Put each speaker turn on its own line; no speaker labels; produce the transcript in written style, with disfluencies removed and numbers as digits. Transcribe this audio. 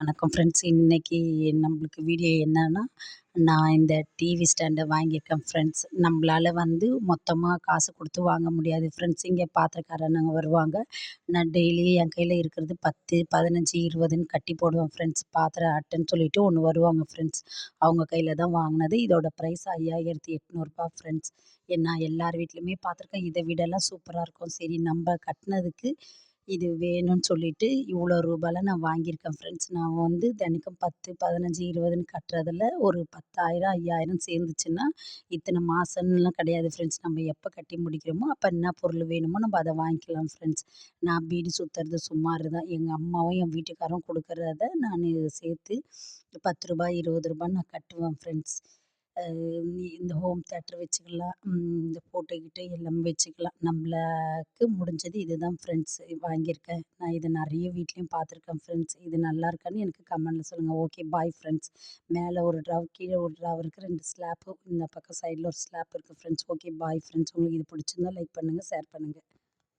வணக்கம் ஃப்ரெண்ட்ஸ். இன்னைக்கு நம்மளுக்கு வீடியோ என்னன்னா, நான் இந்த டிவி ஸ்டாண்ட வாங்கியிருக்கேன் ஃப்ரெண்ட்ஸ். நம்மளால மொத்தமா காசு குடுத்து வாங்க முடியாது ஃப்ரெண்ட்ஸ். இங்கே பாத்திரக்காரனுங்க வருவாங்க. நான் டெய்லி என் கையில இருக்கிறது 10, 15, 20ன்னு கட்டி போடுவேன் ஃப்ரெண்ட்ஸ். பாத்திர அட்டைன்னு சொல்லிட்டு ஒண்ணு வருவாங்க ஃப்ரெண்ட்ஸ். அவங்க கையில தான் வாங்குனது. இதோட பிரைஸ் ரூ. 5800 ஃப்ரெண்ட்ஸ். நான் எல்லார் வீட்லயுமே பார்த்துருக்கேன். இத விடலாம் சூப்பரா இருக்கும். சரி நம்ம கட்டுனதுக்கு இது வேணும்னு சொல்லிட்டு இவ்வளோ ரூபால நான் வாங்கியிருக்கேன் ஃப்ரெண்ட்ஸ். நான் தினைக்கும் 10, 15, 20ன்னு கட்டுறதுல ஒரு 10,000, 5,000 சேர்ந்துச்சுன்னா, இத்தனை மாசம்லாம் கிடையாது ஃப்ரெண்ட்ஸ். நம்ம எப்போ கட்டி முடிக்கிறோமோ, அப்போ என்ன பொருள் வேணுமோ நம்ம அத வாங்கிக்கலாம் ஃப்ரெண்ட்ஸ். நான் பீடி சுத்துறது சுமார் தான். எங்க அம்மாவும், என் வீட்டுக்காரரும் குடுக்குறத நானு சேர்த்து ரூ. 10, ரூ. 20 நான் கட்டுவேன் ஃப்ரெண்ட்ஸ். அ இந்த ஹோம் தியேட்டர் வச்சுக்கலாம். இந்த ஃபோட்டோ கிட்ட எல்லாமே வச்சுக்கலாம். நம்மளுக்கு முடிஞ்சது இதுதான் ஃப்ரெண்ட்ஸ் வாங்கியிருக்கேன். நான் இத நெறைய வீட்லயும் பார்த்துருக்கேன் ஃப்ரெண்ட்ஸ். இது நல்லாயிருக்கான்னு எனக்கு கமெண்ட்ல சொல்லுங்க. Okay bye friends. மேல ஒரு ட்ராவர், கீழ ஒரு ட்ராவர் இருக்கு. 2 ஸ்லாப்பு. இந்த பக்கம் சைட்ல ஒரு ஸ்லாப் இருக்கு ஃப்ரெண்ட்ஸ். Okay bye friends. உங்களுக்கு இது பிடிச்சிருந்தா லைக் பண்ணுங்க, ஷேர் பண்ணுங்க.